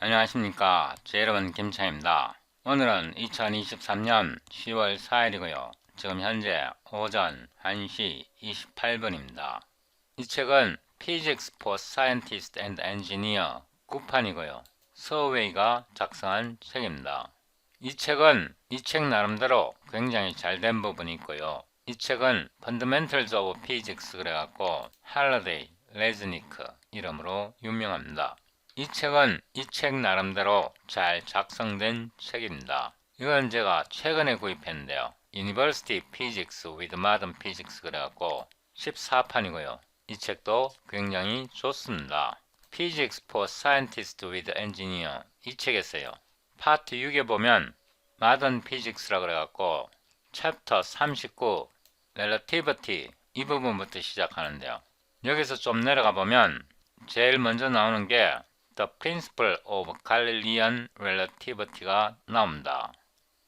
안녕하십니까. 제 여러분 김창입니다. 오늘은 2023년 10월 4일이고요. 지금 현재 오전 1시 28분입니다. 이 책은 Physics for Scientists and Engineer 9판이고요. 서웨이가 작성한 책입니다. 이 책은 이 책 나름대로 굉장히 잘 된 부분이 있고요. 이 책은 Fundamentals of Physics 그래갖고 할러데이, 레즈니크 이름으로 유명합니다. 이 책은 이 책 나름대로 잘 작성된 책입니다. 이건 제가 최근에 구입했는데요. University Physics with Modern Physics 그래갖고 14판이고요. 이 책도 굉장히 좋습니다. Physics for Scientists with Engineer 이 책에서요. 파트 6에 보면 Modern Physics라 그래갖고 챕터 39 Relativity 이 부분부터 시작하는데요. 여기서 좀 내려가 보면 제일 먼저 나오는 게 The Principle of Galilean Relativity가 나옵니다.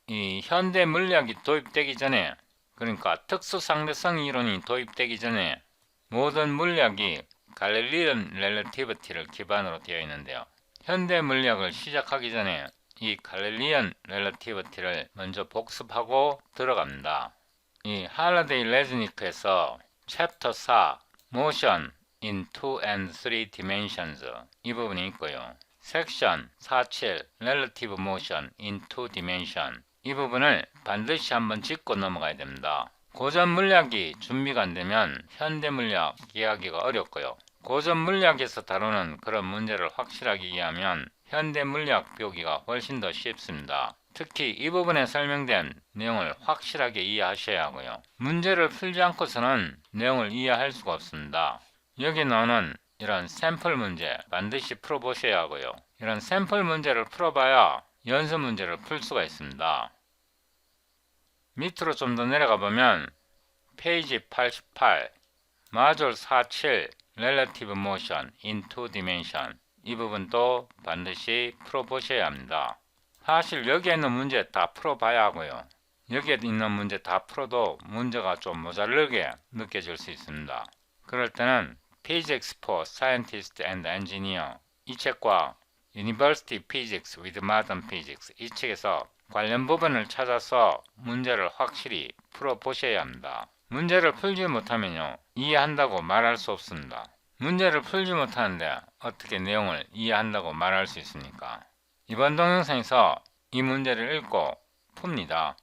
이 현대 물리학이 도입되기 전에, 그러니까 특수상대성 이론이 도입되기 전에 모든 물리학이 Galilean Relativity를 기반으로 되어 있는데요. 현대 물리학을 시작하기 전에 이 Galilean Relativity를 먼저 복습하고 들어갑니다. 이 할러데이 레즈니크에서 챕터 4 Motion in 2 and 3 dimensions 이 부분이 있고요. 섹션 47 Relative Motion in 2 dimension 이 부분을 반드시 한번 짚고 넘어가야 됩니다. 고전 물리학이 준비가 안 되면 현대 물리학 이해하기가 어렵고요. 고전 물리학에서 다루는 그런 문제를 확실하게 이해하면 현대 물리학 배우기가 훨씬 더 쉽습니다. 특히 이 부분에 설명된 내용을 확실하게 이해하셔야 하고요. 문제를 풀지 않고서는 내용을 이해할 수가 없습니다. 여기 나오는 이런 샘플 문제 반드시 풀어보셔야 하고요. 이런 샘플 문제를 풀어봐야 연습 문제를 풀 수가 있습니다. 밑으로 좀 더 내려가 보면 페이지 88 마졸 47 Relative Motion in 2 Dimension 이 부분도 반드시 풀어보셔야 합니다. 사실 여기에 있는 문제 다 풀어봐야 하고요. 여기에 있는 문제 다 풀어도 문제가 좀 모자르게 느껴질 수 있습니다. 그럴 때는 Physics for Scientists and Engineer 이 책과 University Physics with Modern Physics 이 책에서 관련 부분을 찾아서 문제를 확실히 풀어보셔야 합니다. 문제를 풀지 못하면요 이해한다고 말할 수 없습니다. 문제를 풀지 못하는데 어떻게 내용을 이해한다고 말할 수 있습니까? 이번 동영상에서 이 문제를 읽고 풉니다.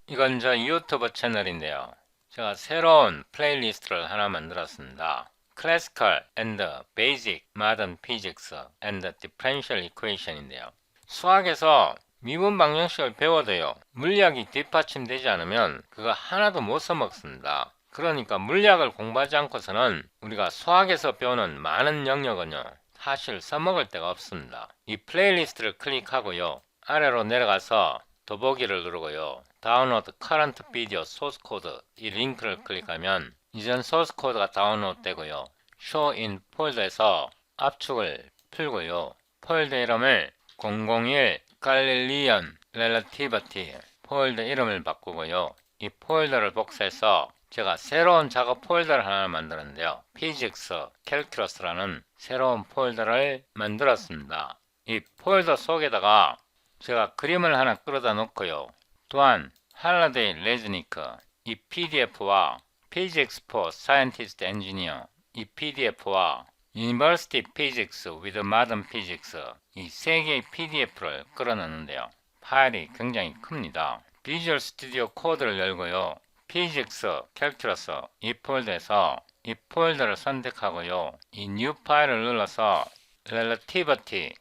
이건 저 유튜브 채널인데요. 제가 새로운 플레이리스트를 하나 만들었습니다. Classical and Basic Modern Physics and Differential Equation인데요. 수학에서 미분 방정식을 배워도요. 물리학이 뒷받침되지 않으면 그거 하나도 못 써먹습니다. 그러니까 물리학을 공부하지 않고서는 우리가 수학에서 배우는 많은 영역은요. 사실 써먹을 데가 없습니다. 이 플레이리스트를 클릭하고요. 아래로 내려가서 더보기를 누르고요. 다운로드 커런트 비디오 소스 코드 이 링크를 클릭하면 이전 소스 코드가 다운로드 되고요. Show in 폴더에서 압축을 풀고요. 폴더 이름을 001 Galilean Relativity 폴더 이름을 바꾸고요. 이 폴더를 복사해서 제가 새로운 작업 폴더를 하나 만들었는데요. Physics Calculus라는 새로운 폴더를 만들었습니다. 이 폴더 속에다가 제가 그림을 하나 끌어다 놓고요. 또한 할러데이 레즈니크 이 PDF와 Physics for Scientist Engineer 이 PDF와 University Physics with Modern Physics 이 세 개의 PDF를 끌어넣는데요. 파일이 굉장히 큽니다. 비주얼 스튜디오 코드를 열고요. Physics Calculus 이 폴더에서 이 폴더를 선택하고요. 이 New 파일을 눌러서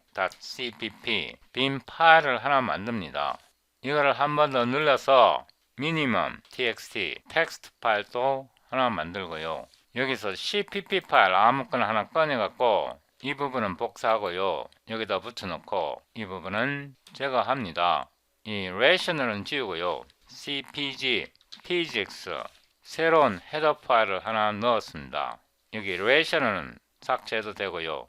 relativity.cpp 빈 파일을 하나 만듭니다. 이거를 한 번 더 눌러서 minimum txt 텍스트 파일도 하나 만들고요. 여기서 cpp 파일 아무거나 하나 꺼내갖고 이 부분은 복사하고요. 여기다 붙여놓고 이 부분은 제거합니다. 이 rational은 지우고요. cpg physics 새로운 헤더 파일을 하나 넣었습니다. 여기 rational은 삭제해도 되고요.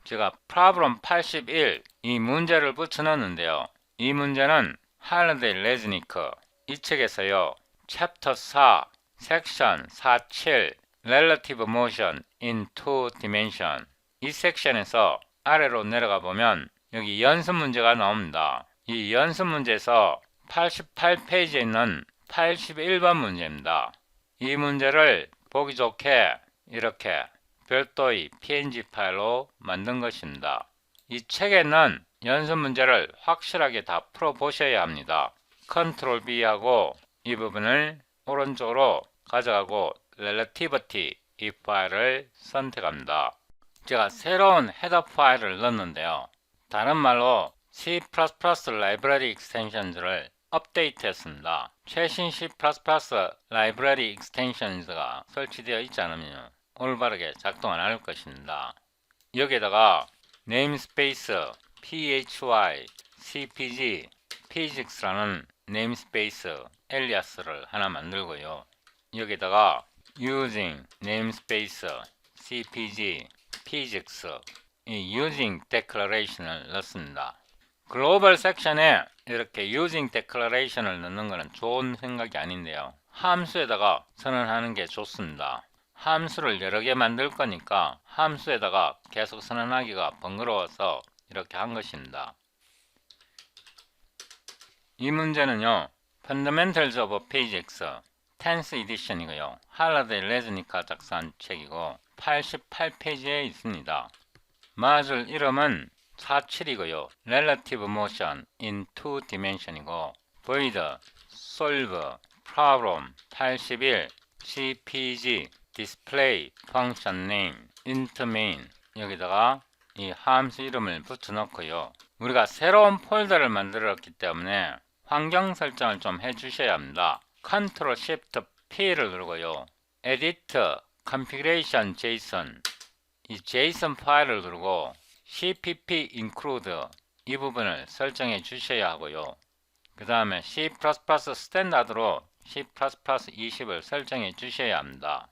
제가 problem 81 이 문제를 붙여넣었는데요. 이 문제는 할러데이 레즈니크 이 책에서요. 챕터 4 섹션 47 Relative Motion in 2 Dimension 이 섹션에서 아래로 내려가 보면 여기 연습 문제가 나옵니다. 이 연습 문제에서 88페이지에 있는 81번 문제입니다. 이 문제를 보기 좋게 이렇게 별도의 png 파일로 만든 것입니다. 이 책에는 연습 문제를 확실하게 다 풀어 보셔야 합니다. 컨트롤 B 하고 이 부분을 오른쪽으로 가져가고 relativity 이 파일을 선택합니다. 제가 새로운 헤더 파일을 넣었는데요. 다른 말로 C++ 라이브러리 익스텐션즈를 업데이트했습니다. 최신 C++ 라이브러리 익스텐션즈가 설치되어 있지 않으면 올바르게 작동 안 할 것입니다. 여기에다가 네임스페이스 phy cpg physics라는 네임스페이스 엘리아스를 하나 만들고요. 여기다가 using namespace cpg physics 이 using declaration을 넣습니다. 글로벌 섹션에 이렇게 using declaration을 넣는 것은 좋은 생각이 아닌데요. 함수에다가 선언하는 게 좋습니다. 함수를 여러 개 만들 거니까 함수에다가 계속 선언하기가 번거로워서 이렇게 한 것입니다. 이 문제는요. Fundamentals of Physics 10th edition이고요. 할라데이 레즈니카 작성한 책이고 88페이지에 있습니다. 맞을 이름은 47이고요. Relative Motion in Two Dimension이고 Void, Solve, Problem 81, CPG, Display, Function Name, int main 여기다가 이 함수 이름을 붙여놓고요. 우리가 새로운 폴더를 만들었기 때문에 환경 설정을 좀 해주셔야 합니다. Ctrl Shift P를 누르고요. Edit Configuration JSON 이 JSON 파일을 누르고 cpp include 이 부분을 설정해 주셔야 하고요. 그 다음에 C++ 스탠다드로 C++ 20을 설정해 주셔야 합니다.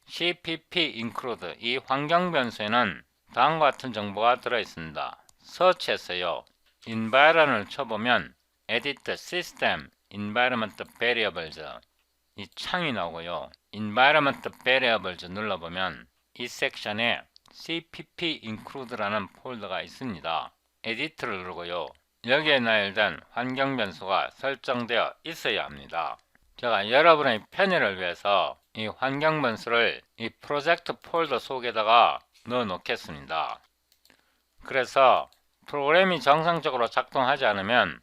cpp include 이 환경 변수에는 다음과 같은 정보가 들어 있습니다. 서치에서요. environ을 쳐보면 edit system environment variables 이 창이 나오고요. environment variables 눌러보면 이 섹션에 cpp include라는 폴더가 있습니다. edit를 누르고요. 여기에 나열된 환경 변수가 설정되어 있어야 합니다. 제가 여러분의 편의를 위해서 이 환경 변수를 이 프로젝트 폴더 속에다가 넣어 놓겠습니다. 그래서 프로그램이 정상적으로 작동하지 않으면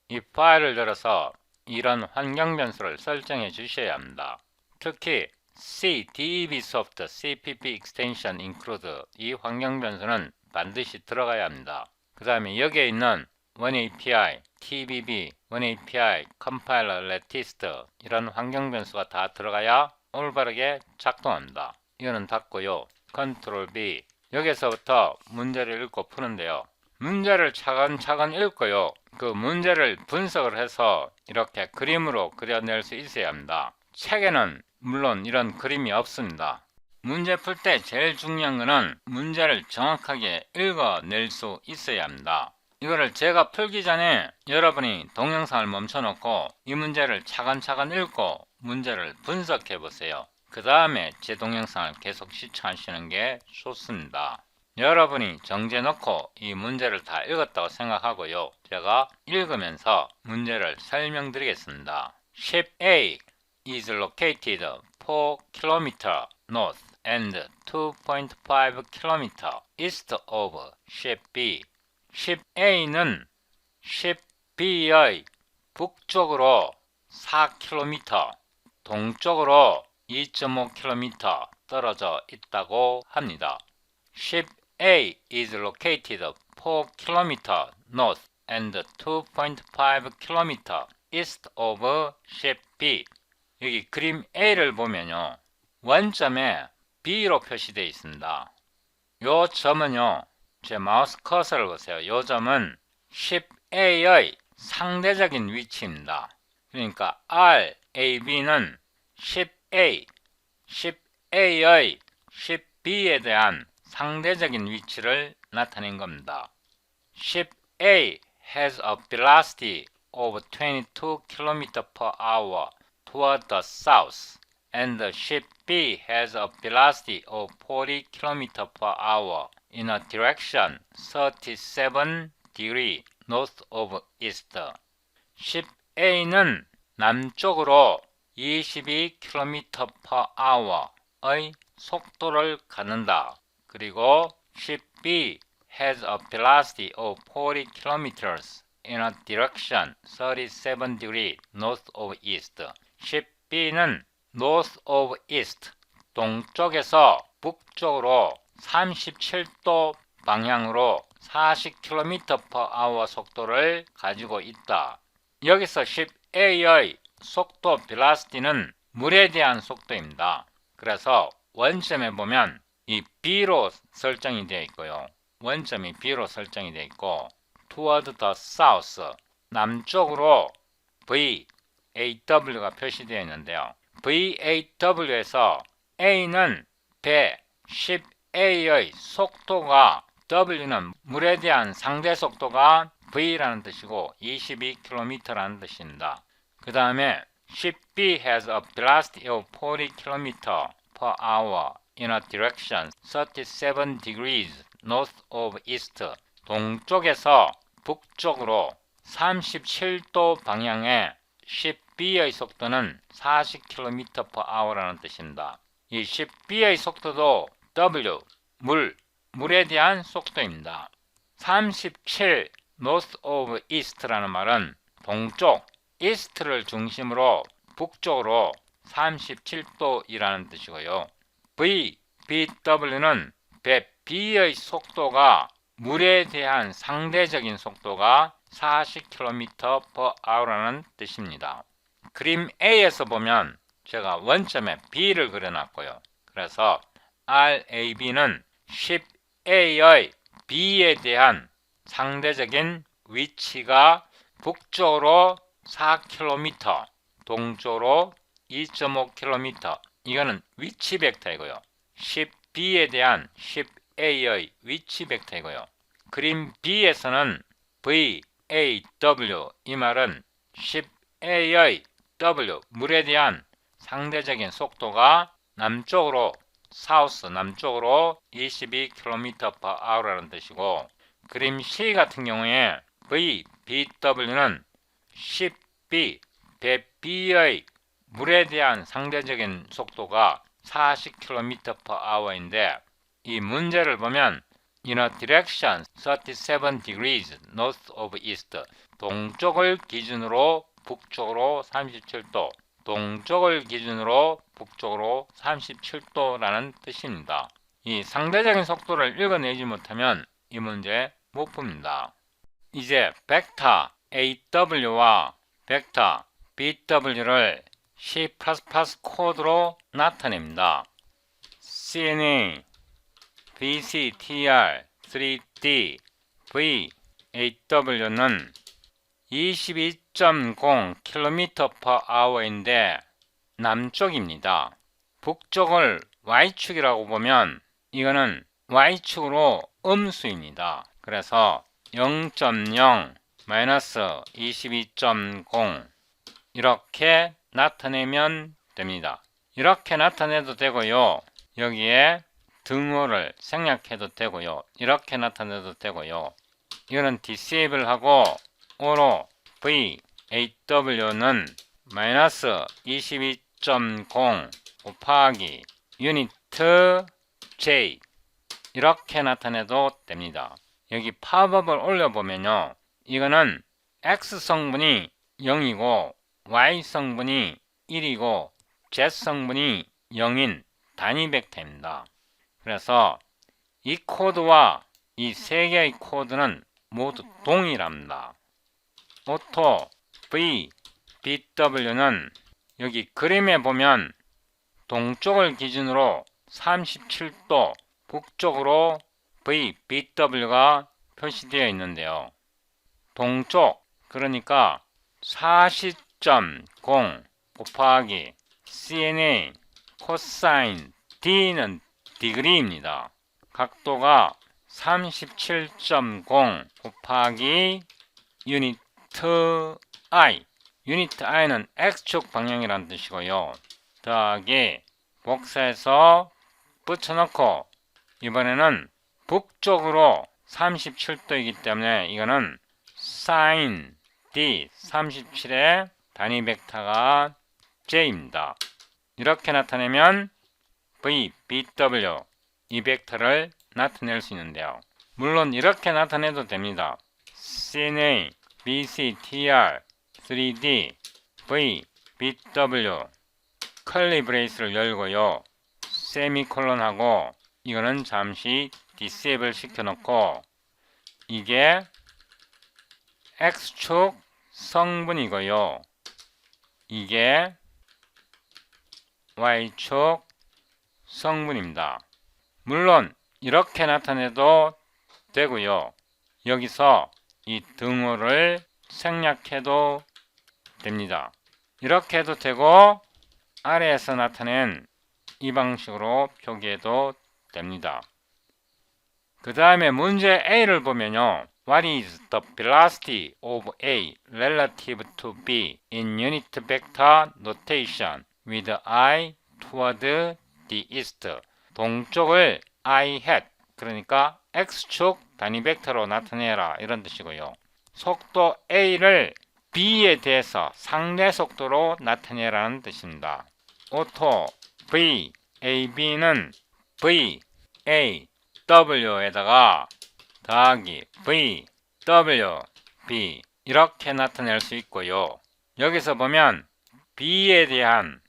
이 파일을 열어서 이런 환경 변수를 설정해 주셔야 합니다. 특히 C, DEBsoft, CPP Extension Include 이 환경 변수는 반드시 들어가야 합니다. 그 다음에 여기에 있는 OneAPI, TBB, OneAPI, Compiler, Latest 이런 환경 변수가 다 들어가야 올바르게 작동합니다. 이거는 닫고요. Ctrl B 여기서부터 문제를 읽고 푸는데요. 문제를 차근차근 읽고요. 그 문제를 분석을 해서 이렇게 그림으로 그려낼 수 있어야 합니다. 책에는 물론 이런 그림이 없습니다. 문제 풀 때 제일 중요한 것은 문제를 정확하게 읽어낼 수 있어야 합니다. 이거를 제가 풀기 전에 여러분이 동영상을 멈춰놓고 이 문제를 차근차근 읽고 문제를 분석해 보세요. 그 다음에 제 동영상을 계속 시청하시는 게 좋습니다. 여러분이 정지해 놓고 이 문제를 다 읽었다고 생각하고요. 제가 읽으면서 문제를 설명드리겠습니다. Ship A is located 4 km north and 2.5 km east of Ship B. Ship A는 Ship B의 북쪽으로 4km, 동쪽으로 2.5km 떨어져 있다고 합니다. Ship A is located 4 km north and 2.5 km east of Ship B. 여기 그림 A를 보면요. 원점에 B로 표시되어 있습니다. 요 점은요. 제 마우스 커서를 보세요. 요 점은 Ship A의 상대적인 위치입니다. 그러니까 R, A, B는 Ship A, Ship A의 Ship B에 대한 상대적인 위치를 나타낸 겁니다. Ship A has a velocity of 22 km per hour toward the south, and the Ship B has a velocity of 40 km per hour in a direction 37 degree north of east. 10A는 남쪽으로 22km/h의 속도를 갖는다. 그리고 10B has a velocity of 40 kilometers in a direction 37 degree north of east. 10B는 north of east, 동쪽에서 북쪽으로 37도 방향으로 40km/h 속도를 가지고 있다. 여기서 10A의 속도 velocity는 물에 대한 속도입니다. 그래서 원점에 보면 이 B로 설정이 되어 있고요. 원점이 B로 설정이 되어 있고 toward the south, 남쪽으로 VAW가 표시되어 있는데요. VAW에서 A는 배 10A의 속도가, W는 물에 대한 상대 속도가 V라는 뜻이고 22km라는 뜻입니다. 그 다음에 10B has a velocity of 40 km/h in a direction 37 degrees north of east. 동쪽에서 북쪽으로 37도 방향의 10B의 속도는 40km/h라는 뜻입니다. 이 10B의 속도도 W, 물에 대한 속도입니다. 37 north of east라는 말은 동쪽, east를 중심으로 북쪽으로 37도이라는 뜻이고요. BW는 배 B의 속도가 물에 대한 상대적인 속도가 40km/h라는 뜻입니다. 그림 A에서 보면 제가 원점에 B를 그려놨고요. 그래서 RAB는 10A의 B에 대한 상대적인 위치가 북쪽으로 4km, 동쪽으로 2.5km. 이거는 위치 벡터이고요. 10B에 대한 10A의 위치 벡터이고요. 그림 B에서는 VAW, 이 말은 10A의 W, 물에 대한 상대적인 속도가 남쪽으로, 사우스, 남쪽으로 22km/h라는 뜻이고, 그림 C 같은 경우에 VBW는 10B, 배 B의 물에 대한 상대적인 속도가 40km/h인데 이 문제를 보면 in a direction 37 degrees north of east, 동쪽을 기준으로 북쪽으로 37도, 동쪽을 기준으로 북쪽으로 37도라는 뜻입니다. 이 상대적인 속도를 읽어내지 못하면 이 문제 못 풉니다. 이제 벡터 AW와 벡터 BW를 C++ 코드로 나타냅니다. CNA, BCTR, 3D, VAW는 22.0km/h인데 남쪽입니다. 북쪽을 Y축이라고 보면 이거는 Y축으로 음수입니다. 그래서 0.0 -22.0 이렇게 나타내면 됩니다. 이렇게 나타내도 되고요. 여기에 등호를 생략해도 되고요. 이렇게 나타내도 되고요. 이거는 disable 하고 O로 VAW는 -22.0 곱하기 유니트 J 이렇게 나타내도 됩니다. 여기 팝업을 올려보면요. 이거는 X 성분이 0이고 Y 성분이 1이고 Z 성분이 0인 단위 벡터입니다. 그래서 이 코드와 이 세 개의 코드는 모두 동일합니다. 오토 VBW는 여기 그림에 보면 동쪽을 기준으로 37도, 북쪽으로 VBW가 표시되어 있는데요. 동쪽, 그러니까 40.0 곱하기 CNA 코사인 D는 디그리입니다. 각도가 37.0 곱하기 유니트 I, 유니트 I는 X축 방향이라는 뜻이고요. 더하기 복사해서 붙여넣고 이번에는 북쪽으로 37도이기 때문에 이거는 sin D 37의 단위 벡터가 J입니다. 이렇게 나타내면 V, BW 이 벡터를 나타낼 수 있는데요. 물론 이렇게 나타내도 됩니다. CNA, BC, TR, 3D, V, BW 컬리 브레이스를 열고요. 세미콜론하고 이거는 잠시 디세이블 시켜놓고 이게 X축 성분이고요. 이게 Y축 성분입니다. 물론 이렇게 나타내도 되고요. 여기서 이 등호를 생략해도 됩니다. 이렇게 해도 되고 아래에서 나타낸 이 방식으로 표기해도 됩니다. 그 다음에 문제 A를 보면요. What is the velocity of A relative to B in unit vector notation with I toward the east? 동쪽을 I hat, 그러니까 X축 단위 벡터로 나타내라 이런 뜻이고요. 속도 A를 B에 대해서 상대 속도로 나타내라는 뜻입니다. 오토 V, AB는 V, A, W에다가 더하기 V, W, B 이렇게 나타낼 수 있고요. 여기서 보면 B에 대한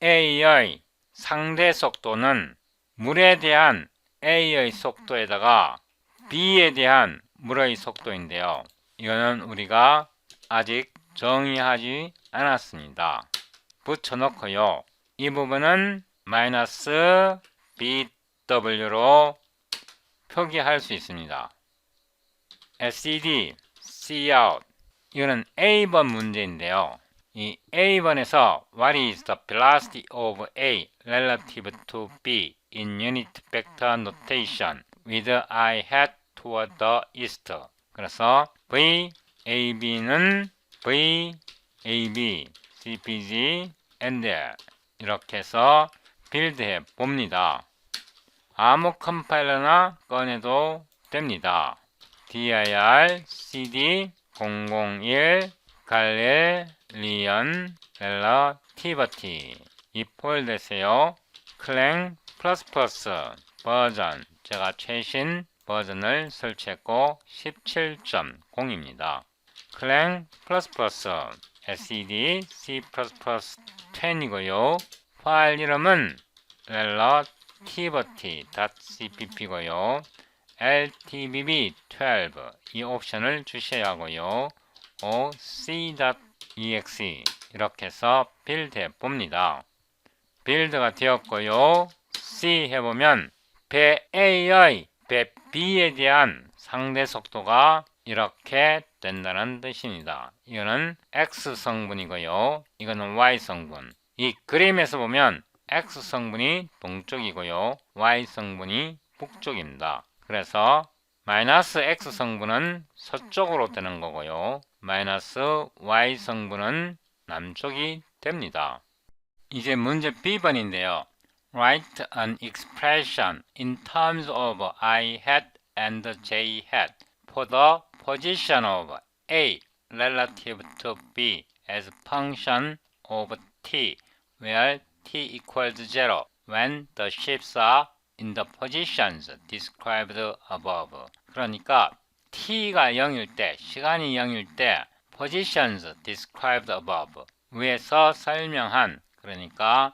A의 상대 속도는 물에 대한 A의 속도에다가 B에 대한 물의 속도인데요. 이거는 우리가 아직 정의하지 않았습니다. 붙여놓고요. 이 부분은 마이너스 BW로 표기할 수 있습니다. SED, Cout 이거는 A번 문제인데요. 이 A번에서 What is the velocity of A relative to B in unit vector notation with I hat toward the east? 그래서 V, AB는 V, AB, CPG, and 이렇게 해서 빌드해 봅니다. 아무 컴파일러나 꺼내도 됩니다. dir cd 001 갈렐리언 렐러티버티 이 폴더에서요. 클랭 플러스 버전 제가 최신 버전을 설치했고 17.0입니다. 클랭 플러스 SED C++10이고요. 파일 이름은 relativity.cpp고요. ltbb12 이 옵션을 주셔야 하고요. c.exe 이렇게 해서 빌드해 봅니다. 빌드가 되었고요. C 해보면 배 A의 배 B에 대한 상대 속도가 이렇게 된다는 뜻입니다. 이거는 X 성분이고요. 이거는 Y 성분. 이 그림에서 보면 X 성분이 동쪽이고요. Y 성분이 북쪽입니다. 그래서 마이너스 X 성분은 서쪽으로 되는 거고요. 마이너스 Y 성분은 남쪽이 됩니다. 이제 문제 B번인데요. Write an expression in terms of I hat and J hat for the position of A relative to B as function of t, where t equals 0 when the ships are in the positions described above. 그러니까 t가 0일 때, 시간이 0일 때 positions described above 위에서 설명한, 그러니까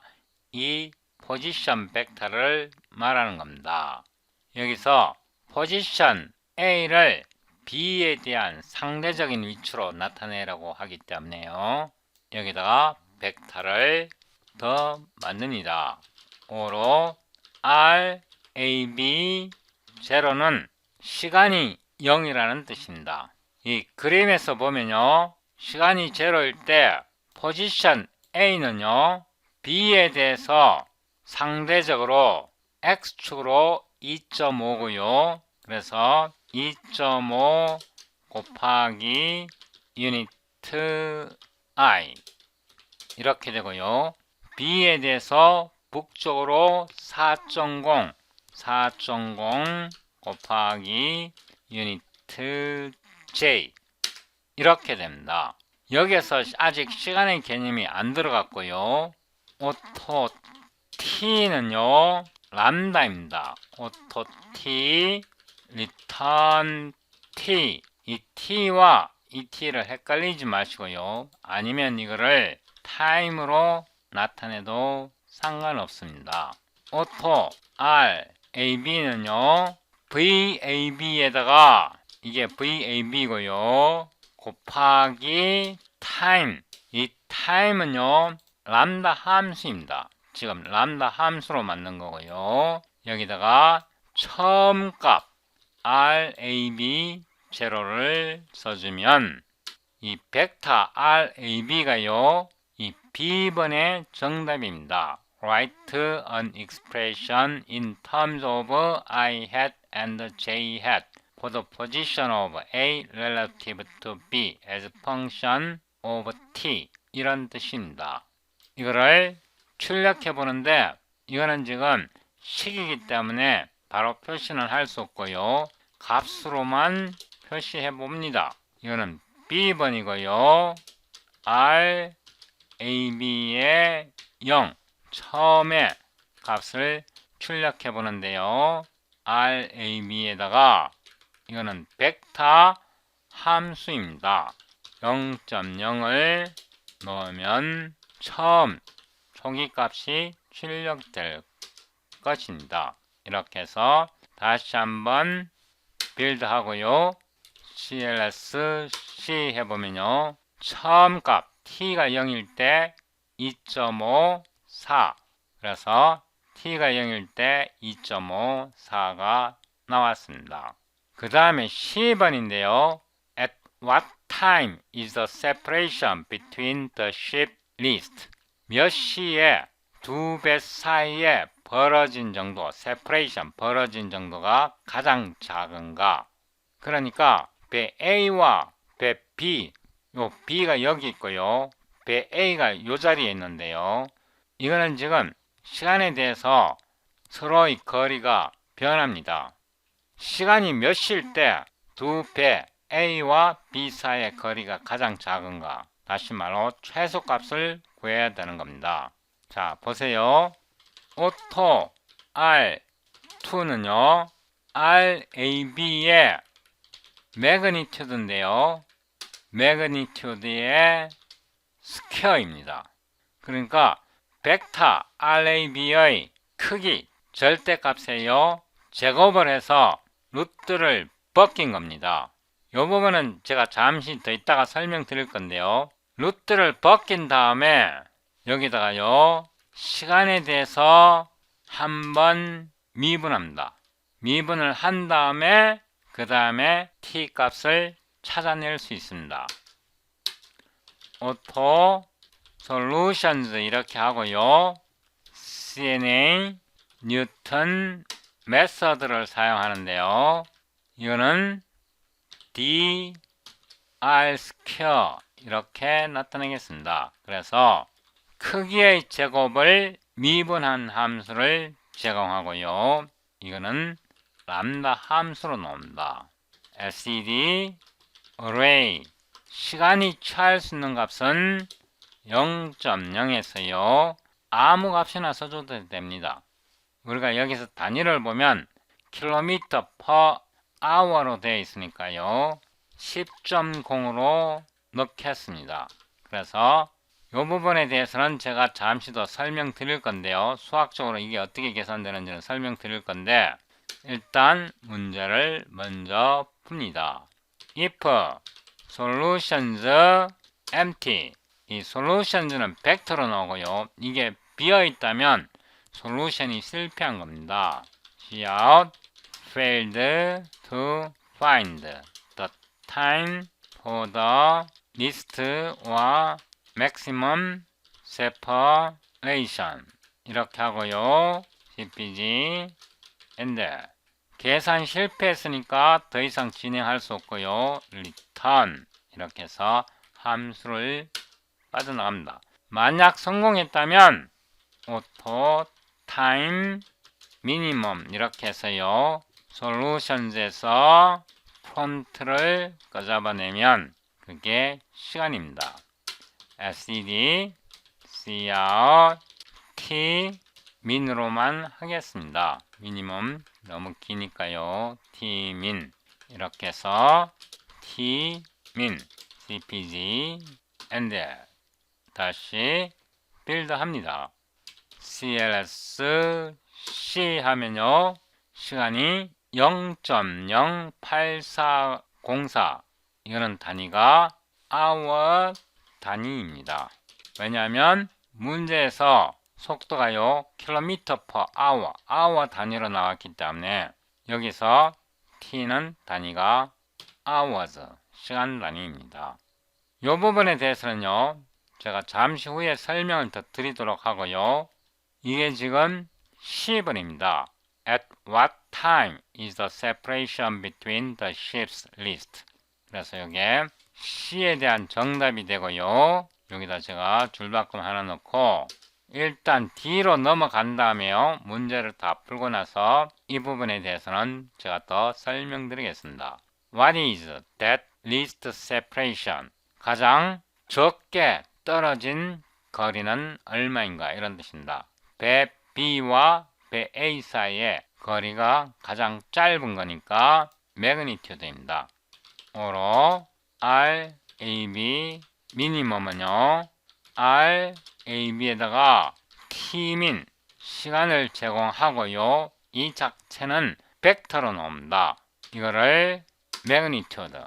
이 포지션 벡터를 말하는 겁니다. 여기서 포지션 A를 B에 대한 상대적인 위치로 나타내라고 하기 때문에요. 여기다가 벡터를 더 만듭니다. 5로 R, A, B, 0는 시간이 0이라는 뜻입니다. 이 그림에서 보면요. 시간이 0일 때 포지션 A는요. B에 대해서 상대적으로 X축으로 2.5고요. 그래서 2.5 곱하기 유니트 I 이렇게 되고요. B에 대해서 북쪽으로 4.0 곱하기 유니트 J 이렇게 됩니다. 여기에서 아직 시간의 개념이 안 들어갔고요. 오토 T는요 람다입니다. 오토 T, 리턴 T. 이 T와 이 T를 헷갈리지 마시고요. 아니면 이거를 타임으로 나타내도 상관없습니다. 오토 R, AB는요 VAB에다가 이게 VAB고요 곱하기 타임. 이 타임은요 람다 함수입니다. 지금 람다 함수로 만든 거고요. 여기다가 처음 값 RAB 제로를 써주면 이 벡터 RAB가요 이 B번의 정답입니다. Write an expression in terms of I hat and J hat for the position of A relative to B as function of T. 이런 뜻입니다. 이거를 출력해 보는데 이거는 지금 식이기 때문에 바로 표시는 할 수 없고요. 값으로만 표시해 봅니다. 이거는 B번이고요. R, AB의 0 처음에 값을 출력해 보는데요. RAB에다가 이거는 벡터 함수입니다. 0.0을 넣으면 처음 초기 값이 출력될 것입니다. 이렇게 해서 다시 한번 빌드 하고요. CLS C 해보면요. 처음 값 T가 0일 때 2.54 그래서 T가 0일 때 2.54가 나왔습니다. 그 다음에 10번인데요. At what time is the separation between the ship list? 몇 시에 두 배 사이에 벌어진 정도, separation, 벌어진 정도가 가장 작은가? 그러니까 배 A와 배 B, 요 B가 여기 있고요. 배 A가 요 자리에 있는데요. 이거는 지금 시간에 대해서 서로의 거리가 변합니다. 시간이 몇 시일 때 두 배 A와 B 사이의 거리가 가장 작은가? 다시 말로 최소값을 구해야 되는 겁니다. 자, 보세요. 오토 R2는요. RAB의 매그니튜드인데요. 매그니튜드의 스퀘어입니다. 그러니까 벡터 RAB의 크기, 절대값에요. 제곱을 해서 루트를 벗긴 겁니다. 이 부분은 제가 잠시 더 이따가 설명드릴 건데요. 루트를 벗긴 다음에 여기다가요. 시간에 대해서 한번 미분합니다. 미분을 한 다음에 그 다음에 t 값을 찾아낼 수 있습니다. 오토 솔루션즈 이렇게 하고요. CNA 뉴턴 메서드를 사용하는데요. 이거는 d r 스퀘어 이렇게 나타내겠습니다. 그래서 크기의 제곱을 미분한 함수를 제공하고요. 이거는 람다 함수로 나옵니다. LCD array 시간이 취할 수 있는 값은 0.0에서요. 아무 값이나 써줘도 됩니다. 우리가 여기서 단위를 보면 킬로미터 per hour로 되어 있으니까요. 10.0으로 넣겠습니다. 그래서 이 부분에 대해서는 제가 잠시 더 설명드릴 건데요. 수학적으로 이게 어떻게 계산되는지는 설명드릴 건데 일단 문제를 먼저 풉니다. if solutions empty 이 solutions는 벡터로 나오고요. 이게 비어있다면 솔루션이 실패한 겁니다. cout failed to find the time for the least or maximum separation 이렇게 하고요. cpg enter 계산 실패했으니까 더 이상 진행할 수 없고요. return 이렇게 해서 함수를 빠져나갑니다. 만약 성공했다면 auto time minimum 이렇게 해서요. solutions에서 폰트를 잡아내면 그게 시간입니다. SED, cout, t, min으로만 하겠습니다. 미니멈 너무 기니까요. tmin 이렇게 해서 tmin, cpg, and 다시 빌드 합니다. cls c 하면요. 시간이 0.08404 이거는 단위가 hour 단위입니다. 왜냐하면 문제에서 속도가요 킬로미터 per hour, hour 단위로 나왔기 때문에 여기서 t는 단위가 hours, 시간 단위입니다. 이 부분에 대해서는요 제가 잠시 후에 설명을 더 드리도록 하고요. 이게 지금 10번입니다. At what time is the separation between the ships list? 그래서 이게 C에 대한 정답이 되고요. 여기다 제가 줄바꿈 하나 넣고 일단 D로 넘어간 다음에요. 문제를 다 풀고 나서 이 부분에 대해서는 제가 더 설명드리겠습니다. What is that least separation? 가장 적게 떨어진 거리는 얼마인가 이런 뜻입니다. 배 B와 배 A 사이의 거리가 가장 짧은 거니까 매그니튜드입니다. 오로 RAB 미니멈은요 RAB에다가 Tmin 시간을 제공하고요. 이 자체는 벡터로 나옵니다. 이거를 매그니튜드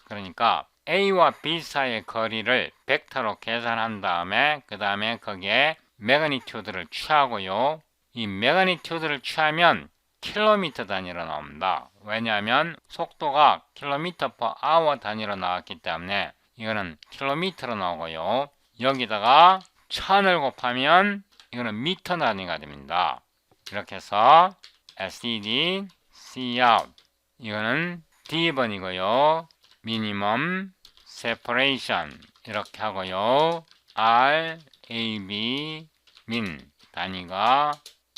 그러니까 A와 B 사이의 거리를 벡터로 계산한 다음에 그 다음에 거기에 매그니튜드를 취하고요. 이 매그니튜드를 취하면 킬로미터 단위로 나옵니다. 왜냐하면 속도가 킬로미터 per hour 단위로 나왔기 때문에 이거는 킬로미터로 나오고요. 여기다가 1000을 곱하면 이거는 미터 단위가 됩니다. 이렇게 해서 SED, cout 이거는 D번이고요. 미니멈 separation 이렇게 하고요. RAB min 단위가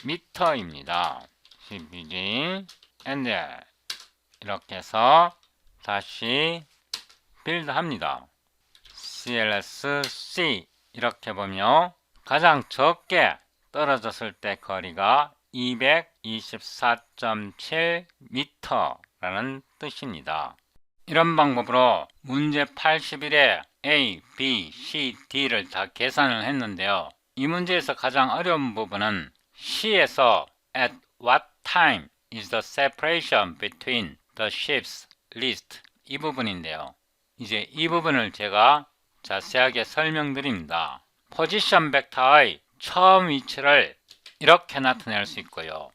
미터입니다. cpg and 이렇게 해서 다시 빌드 합니다. clsc 이렇게 보면 가장 적게 떨어졌을 때 거리가 224.7m라는 뜻입니다. 이런 방법으로 문제 81에 A, B, C, D를 다 계산을 했는데요. 이 문제에서 가장 어려운 부분은 C에서 at what time is the separation between the ships list 이 부분인데요. 이제 이 부분을 제가 자세하게 설명드립니다. 포지션 벡터의 처음 위치를 이렇게 나타낼 수 있고요.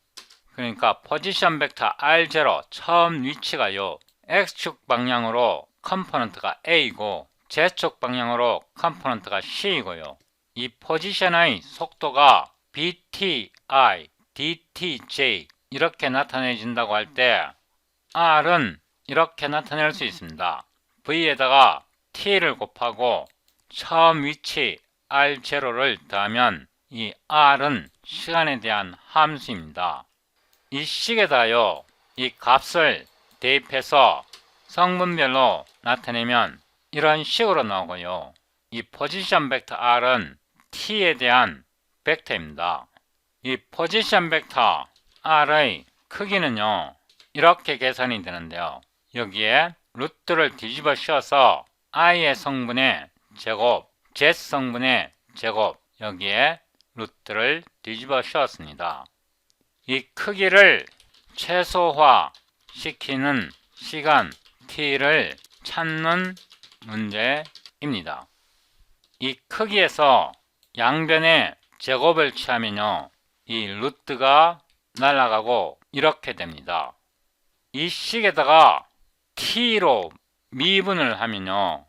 그러니까 포지션 벡터 R0 처음 위치가요. X축 방향으로 컴포넌트가 A이고 Z축 방향으로 컴포넌트가 C이고요. 이 포지션의 속도가 BTI, DTJ 이렇게 나타내진다고 할 때 R은 이렇게 나타낼 수 있습니다. V에다가 T를 곱하고 처음 위치 R0를 더하면 이 R은 시간에 대한 함수입니다. 이 식에다요 이 값을 대입해서 성분별로 나타내면 이런 식으로 나오고요. 이 포지션 벡터 R은 T에 대한 벡터입니다. 이 포지션 벡터 R의 크기는요 이렇게 계산이 되는데요. 여기에 루트를 뒤집어 씌워서 I의 성분의 제곱, Z 성분의 제곱 여기에 루트를 뒤집어 씌웠습니다. 이 크기를 최소화 시키는 시간 t를 찾는 문제입니다. 이 크기에서 양변에 제곱을 취하면요 이 루트가 날아가고 이렇게 됩니다. 이 식에다가 t로 미분을 하면요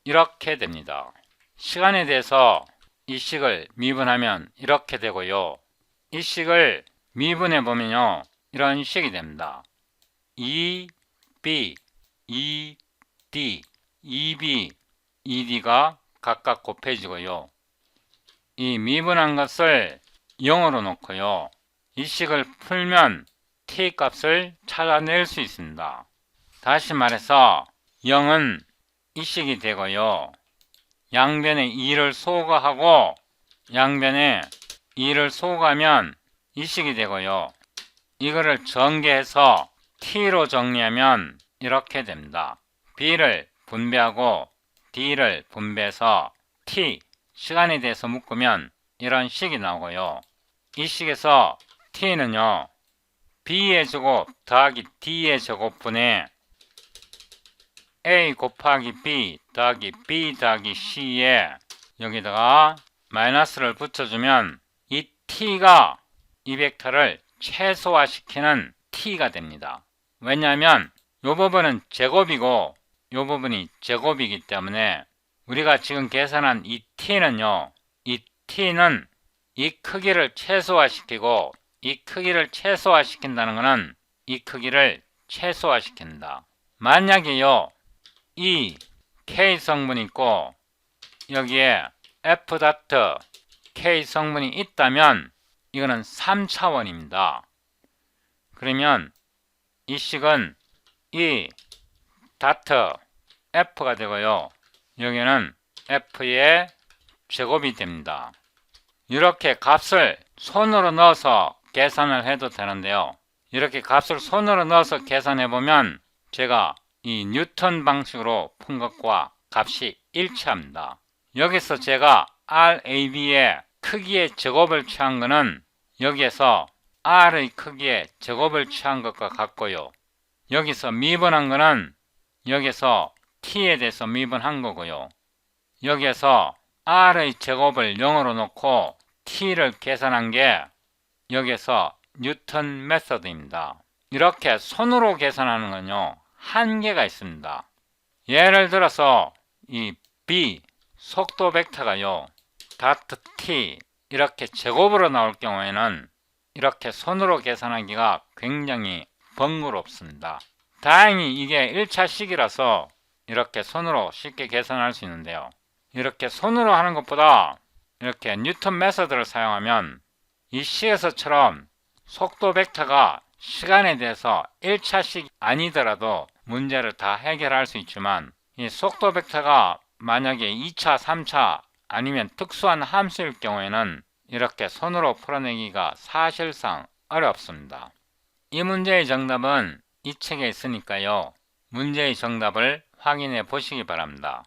이렇게 됩니다. 시간에 대해서 이 식을 미분하면 이렇게 되고요. 이 식을 미분해 보면요 이런 식이 됩니다. EB, ED, EB, ED가 각각 곱해지고요. 이 미분한 것을 0으로 놓고요. 이 식을 풀면 t 값을 찾아낼 수 있습니다. 다시 말해서 0은 이 식이 되고요. 양변에 2를 소거하고 양변에 2를 소거하면 이 식이 되고요. 이거를 전개해서 t로 정리하면 이렇게 됩니다. b를 분배하고 d를 분배해서 t 시간에 대해서 묶으면 이런 식이 나오고요. 이 식에서 t는요 b의 제곱 더하기 d의 제곱분의 a 곱하기 b 더하기 b 더하기 c에 여기다가 마이너스를 붙여주면 이 t가 이 벡터를 최소화시키는 t가 됩니다. 왜냐하면 이 부분은 제곱이고 이 부분이 제곱이기 때문에 우리가 지금 계산한 이 t는요, 이 t는 이 크기를 최소화시키고 이 크기를 최소화시킨다는 것은 이 크기를 최소화시킨다. 만약에요, 이 K 성분이 있고 여기에 F 다트 K 성분이 있다면 이거는 3차원입니다. 그러면 이 식은 이 다트 F가 되고요. 여기는 F의 제곱이 됩니다. 이렇게 값을 손으로 넣어서 계산을 해도 되는데요. 이렇게 값을 손으로 넣어서 계산해 보면 제가 이 뉴턴 방식으로 푼 것과 값이 일치합니다. 여기서 제가 RAB의 크기의 제곱을 취한 것은 여기에서 R의 크기의 제곱을 취한 것과 같고요. 여기서 미분한 것은 여기서 T에 대해서 미분한 거고요. 여기에서 R의 제곱을 0으로 놓고 T를 계산한 게 여기서 뉴턴 메서드입니다. 이렇게 손으로 계산하는 건요, 한계가 있습니다. 예를 들어서 이 B 속도 벡터가요, 다트 T 이렇게 제곱으로 나올 경우에는 이렇게 손으로 계산하기가 굉장히 번거롭습니다. 다행히 이게 1차식이라서 이렇게 손으로 쉽게 계산할 수 있는데요. 이렇게 손으로 하는 것보다 이렇게 뉴턴 메서드를 사용하면 이 식에서처럼 속도 벡터가 시간에 대해서 1차식 아니더라도 문제를 다 해결할 수 있지만 이 속도 벡터가 만약에 2차, 3차 아니면 특수한 함수일 경우에는 이렇게 손으로 풀어내기가 사실상 어렵습니다. 이 문제의 정답은 이 책에 있으니까요. 문제의 정답을 확인해 보시기 바랍니다.